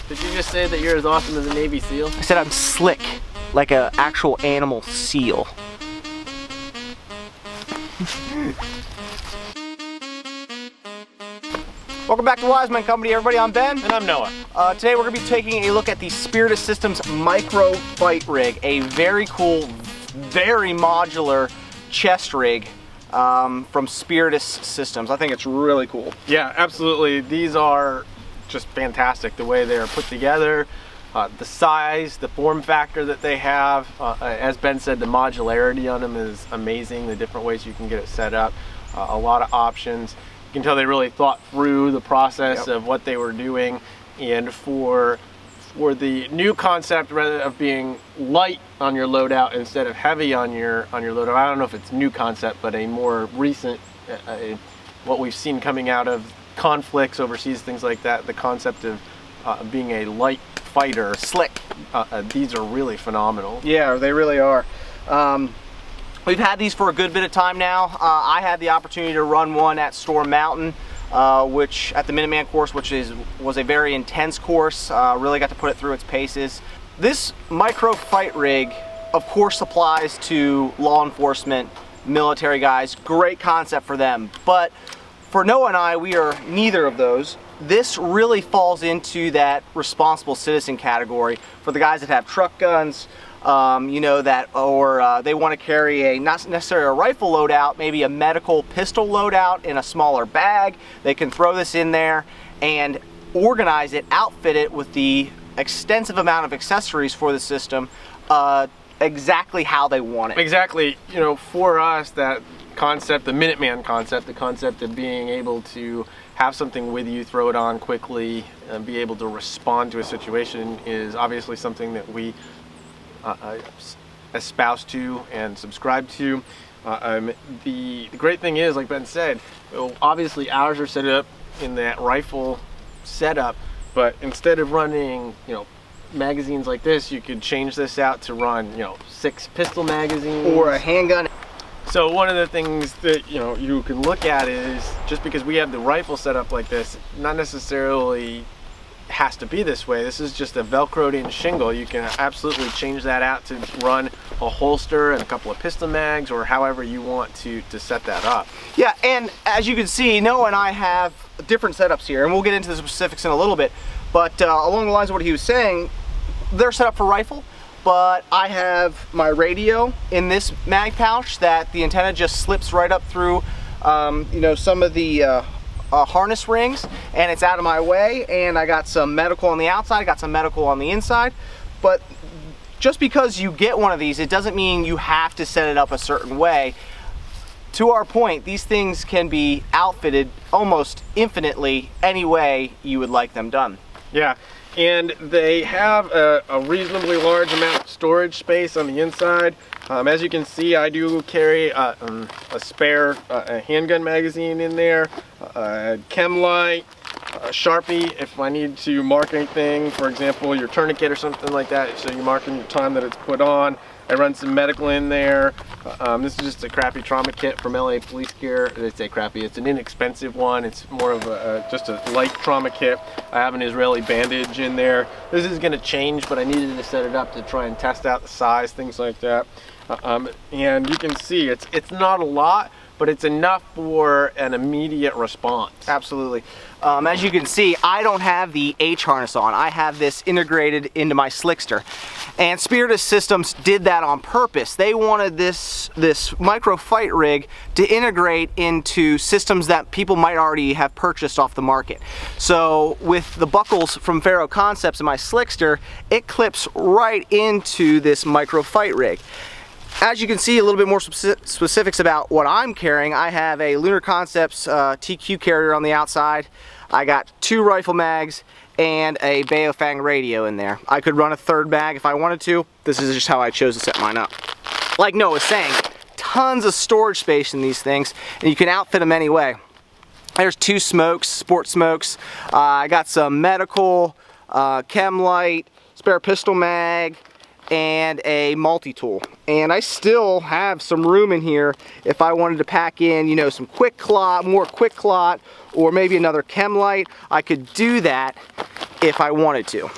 Did you just say that you're as awesome as a Navy SEAL? I said I'm slick, like an actual animal seal. Welcome back to Wise Men Company, everybody. I'm Ben. And I'm Noah. Today we're going to be taking a look at the Spiritus Systems Micro Fight Rig, a very cool, very modular chest rig from Spiritus Systems. I think it's really cool. Yeah, absolutely. These are just fantastic, the way they're put together, the size, the form factor that they have. As Ben said, the modularity on them is amazing, the different ways you can get it set up, a lot of options. You can tell they really thought through the process of what they were doing, and for the new concept, rather of being light on your loadout instead of heavy on your loadout. I don't know if it's new concept, but a more recent, what we've seen coming out of conflicts overseas, things like that. The concept of being a light fighter, Slick. These are really phenomenal. Yeah, they really are. We've had these for a good bit of time now. I had the opportunity to run one at Storm Mountain, which at the Minuteman course, which was a very intense course. Really got to put it through its paces. This micro fight rig, of course, applies to law enforcement, military guys. Great concept for them. But for Noah and I, we are neither of those. This really falls into that responsible citizen category for the guys that have truck guns, you know, that, or they want to carry not necessarily a rifle loadout, maybe a medical pistol loadout in a smaller bag. They can throw this in there and organize it, outfit it with the extensive amount of accessories for the system, exactly how they want it. Exactly. You know, for us, that concept, the Minuteman concept, the concept of being able to have something with you, throw it on quickly, and be able to respond to a situation is obviously something that we espouse to and subscribe to. The great thing is, like Ben said, obviously ours are set up in that rifle setup, but instead of running, you know, magazines like this, you could change this out to run, you know, 6 pistol magazines or a handgun. So one of the things that, you know, you can look at is, just because we have the rifle set up like this, not necessarily has to be this way. This is just a velcroed in shingle. You can absolutely change that out to run a holster and a couple of pistol mags, or however you want to set that up. Yeah, and as you can see, Noah and I have different setups here, and we'll get into the specifics in a little bit, but along the lines of what he was saying, they're set up for rifle, but I have my radio in this mag pouch that the antenna just slips right up through, you know, some of the harness rings, and it's out of my way. And I got some medical on the outside, I got some medical on the inside. But just because you get one of these, it doesn't mean you have to set it up a certain way. To our point, these things can be outfitted almost infinitely any way you would like them done. Yeah, and they have a reasonably large amount of storage space on the inside. As you can see, I do carry a spare handgun magazine in there, a chem light, a Sharpie if I need to mark anything, for example your tourniquet or something like that, so you're marking your time that it's put on. I run some medical in there. This is just a crappy trauma kit from LA Police Care. They say crappy, it's an inexpensive one. It's more of just a light trauma kit. I have an Israeli bandage in there. This is gonna change, but I needed to set it up to try and test out the size, things like that. And you can see it's not a lot, but it's enough for an immediate response. Absolutely. As you can see, I don't have the H harness on. I have this integrated into my Slickster. And Spiritus Systems did that on purpose. They wanted this micro fight rig to integrate into systems that people might already have purchased off the market. So with the buckles from Faro Concepts in my Slickster, it clips right into this micro fight rig. As you can see, a little bit more specifics about what I'm carrying. I have a Lunar Concepts TQ carrier on the outside. I got 2 rifle mags and a Baofeng radio in there. I could run a 3rd mag if I wanted to. This is just how I chose to set mine up. Like Noah was saying, tons of storage space in these things, and you can outfit them any way. There's 2 smokes, sport smokes. I got some medical, chem light, spare pistol mag, and a multi-tool. And I still have some room in here if I wanted to pack in, you know, some quick clot, more quick clot, or maybe another chem light. I could do that if I wanted to.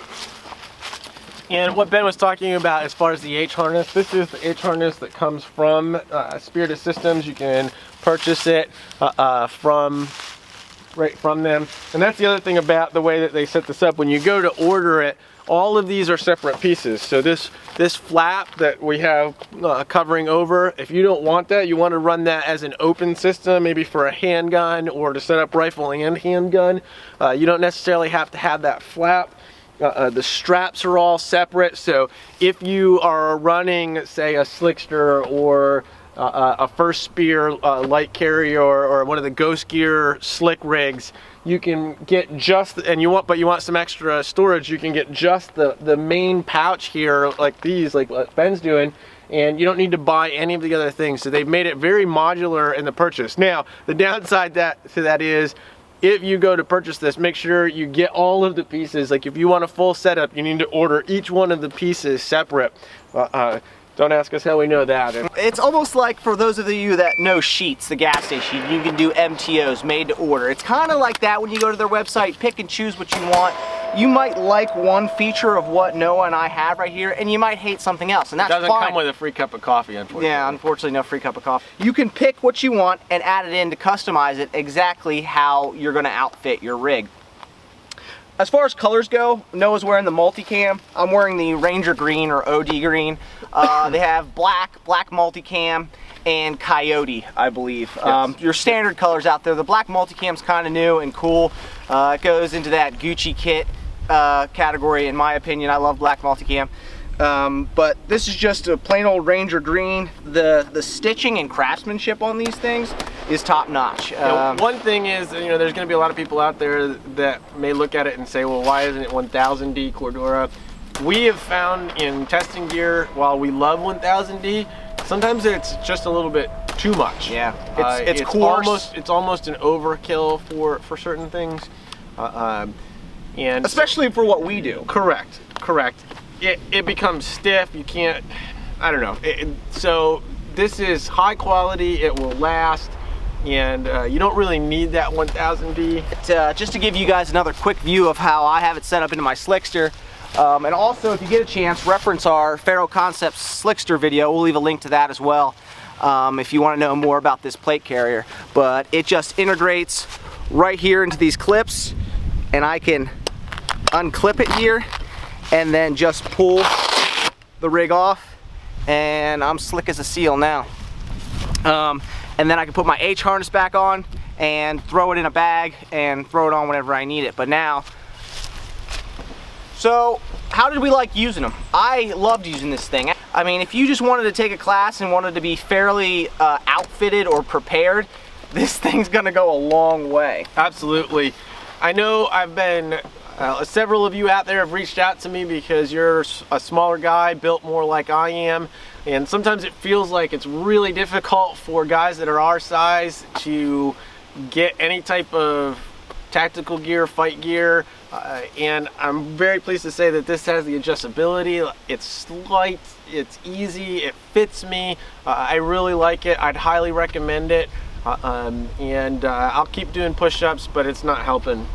And what Ben was talking about as far as the H harness, this is the H harness that comes from Spiritus Systems. You can purchase it right from them. And that's the other thing about the way that they set this up. When you go to order it, all of these are separate pieces. So this flap that we have covering over, if you don't want that, you want to run that as an open system, maybe for a handgun or to set up rifle and handgun. You don't necessarily have to have that flap. The straps are all separate, so if you are running, say, a Slickster or a First Spear light carrier or one of the Ghost Gear slick rigs, you can get just, but you want some extra storage, you can get just the main pouch here, like these, like what Ben's doing, and you don't need to buy any of the other things. So they've made it very modular in the purchase. Now, the downside to that is, if you go to purchase this, make sure you get all of the pieces. Like if you want a full setup, you need to order each one of the pieces separate. Don't ask us how we know that. It's almost like, for those of you that know Sheetz, the gas station, you can do MTOs, made to order. It's kind of like that when you go to their website, pick and choose what you want. You might like one feature of what Noah and I have right here, and you might hate something else, and that's fine. It doesn't come with a free cup of coffee, unfortunately. Yeah, unfortunately, no free cup of coffee. You can pick what you want and add it in to customize it exactly how you're going to outfit your rig. As far as colors go, Noah's wearing the multicam. I'm wearing the Ranger Green or OD Green. They have black multicam, and Coyote, I believe. Yes. Your standard colors out there. The black multicam's kind of new and cool. It goes into that Gucci kit category, in my opinion. I love black multicam. But this is just a plain old Ranger Green. The stitching and craftsmanship on these things is top notch. One thing is, there's going to be a lot of people out there that may look at it and say, well, why isn't it 1000D Cordura? We have found in testing gear, while we love 1000D, sometimes it's just a little bit too much. Yeah, it's coarse. It's almost an overkill for certain things, and especially for what we do. Correct. It becomes stiff. You can't. I don't know. So this is high quality. It will last. And you don't really need that 1000D. Just to give you guys another quick view of how I have it set up into my Slickster, and also if you get a chance, reference our Faro Concepts Slickster video. We'll leave a link to that as well if you want to know more about this plate carrier. But it just integrates right here into these clips, and I can unclip it here and then just pull the rig off, and I'm slick as a seal now. And then I can put my H harness back on and throw it in a bag and throw it on whenever I need it. But now, so how did we like using them? I loved using this thing. I mean, if you just wanted to take a class and wanted to be fairly outfitted or prepared, this thing's gonna go a long way. Absolutely. I know I've been, several of you out there have reached out to me because you're a smaller guy, built more like I am. And sometimes it feels like it's really difficult for guys that are our size to get any type of tactical gear, fight gear. And I'm very pleased to say that this has the adjustability. It's light, it's easy, it fits me. I really like it. I'd highly recommend it. I'll keep doing push-ups, but it's not helping.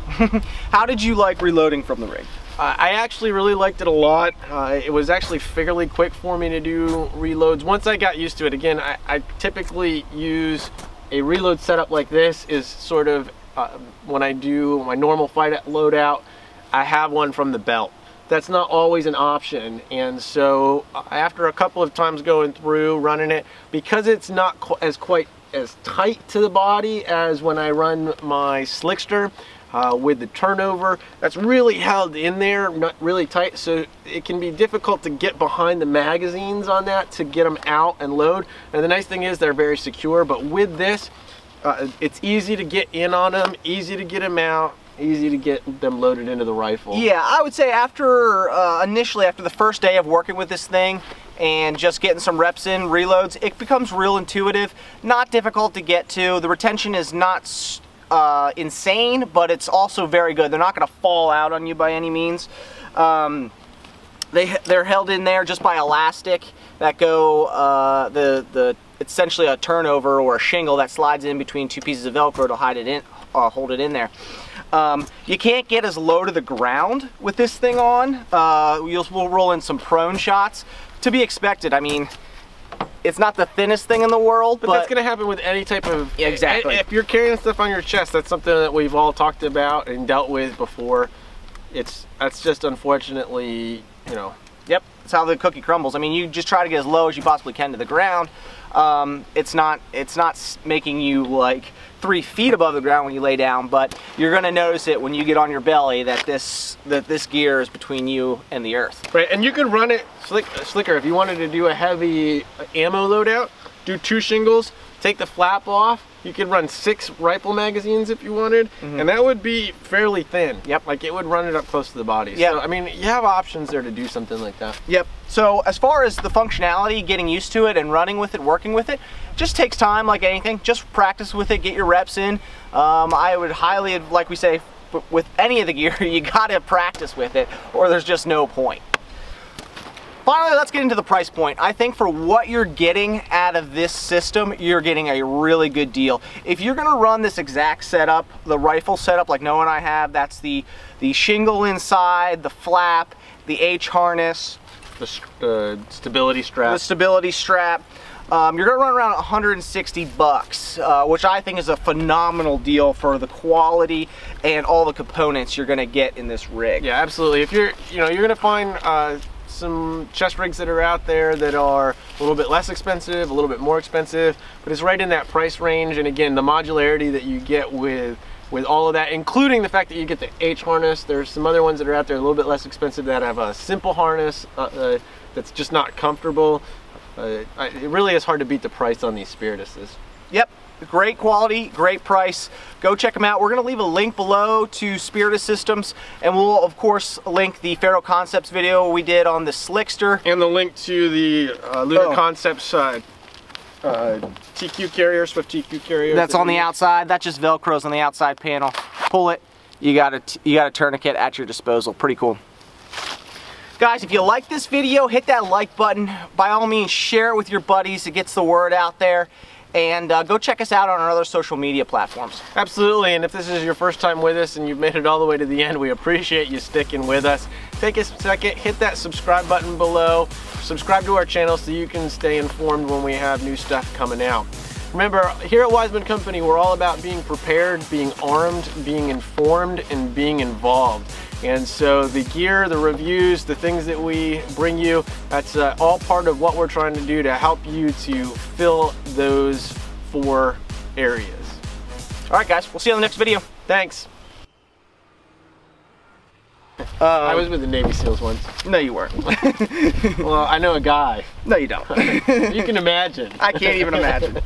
How did you like reloading from the rig? I actually really liked it a lot. It was actually fairly quick for me to do reloads. Once I got used to it, again, I typically use a reload setup like this is sort of, when I do my normal fight loadout, I have one from the belt. That's not always an option, and so after a couple of times going through, running it, because it's not quite as tight to the body as when I run my Slickster, with the turnover, that's really held in there, not really tight, so it can be difficult to get behind the magazines on that to get them out and load. And the nice thing is they're very secure, but with this, it's easy to get in on them, easy to get them out, easy to get them loaded into the rifle. Yeah, I would say after, initially after the first day of working with this thing, and just getting some reps in, reloads, it becomes real intuitive, not difficult to get to. The retention is not insane, but it's also very good. They're not going to fall out on you by any means. They're held in there just by elastic that go it's essentially a turnover or a shingle that slides in between two pieces of Velcro to hold it in there. You can't get as low to the ground with this thing on. We'll roll in some prone shots. To be expected. I mean, it's not the thinnest thing in the world, but that's going to happen with any type of... Exactly. If you're carrying stuff on your chest, that's something that we've all talked about and dealt with before. That's just unfortunately, you know... Yep, that's how the cookie crumbles. I mean, you just try to get as low as you possibly can to the ground. It's not making you like 3 feet above the ground when you lay down, but you're going to notice it when you get on your belly that this gear is between you and the earth. Right, and you could run it slicker if you wanted to do a heavy ammo loadout. Do 2 shingles, take the flap off. You could run 6 rifle magazines if you wanted, and that would be fairly thin. Yep. Like it would run it up close to the body. Yep. So I mean, you have options there to do something like that. Yep. So as far as the functionality, getting used to it and running with it, working with it, just takes time like anything. Just practice with it, get your reps in. I would highly, like we say, with any of the gear, you gotta practice with it or there's just no point. Finally, let's get into the price point. I think for what you're getting out of this system, you're getting a really good deal. If you're gonna run this exact setup, the rifle setup like Noah and I have, that's the shingle inside, the flap, the H harness, The stability strap. the stability strap. You're gonna run around 160 bucks, which I think is a phenomenal deal for the quality and all the components you're gonna get in this rig. Yeah, absolutely. If you're gonna find some chest rigs that are out there that are a little bit less expensive, a little bit more expensive, but it's right in that price range. And again, the modularity that you get with all of that, including the fact that you get the H harness. There's some other ones that are out there a little bit less expensive that have a simple harness that's just not comfortable. It really is hard to beat the price on these Spirituses. Yep, great quality, great price. Go check them out. We're going to leave a link below to Spiritus Systems, and we'll of course link the Faro Concepts video we did on the Slickster. And the link to the Lunar Concepts TQ carrier, Swift TQ carrier. That's on the outside. That just Velcros on the outside panel. Pull it. You got a tourniquet at your disposal. Pretty cool. Guys, if you like this video, hit that like button. By all means, share it with your buddies. It gets the word out there. And go check us out on our other social media platforms. Absolutely, and if this is your first time with us and you've made it all the way to the end, we appreciate you sticking with us. Take a second, hit that subscribe button below. Subscribe to our channel so you can stay informed when we have new stuff coming out. Remember, here at Wiseman Company, we're all about being prepared, being armed, being informed, and being involved. And so the gear, the reviews, the things that we bring you, that's all part of what we're trying to do to help you to fill those 4 areas. All right, guys, we'll see you on the next video. Thanks. I was with the Navy SEALs once. No, you weren't. Well, I know a guy. No, you don't. You can imagine. I can't even imagine.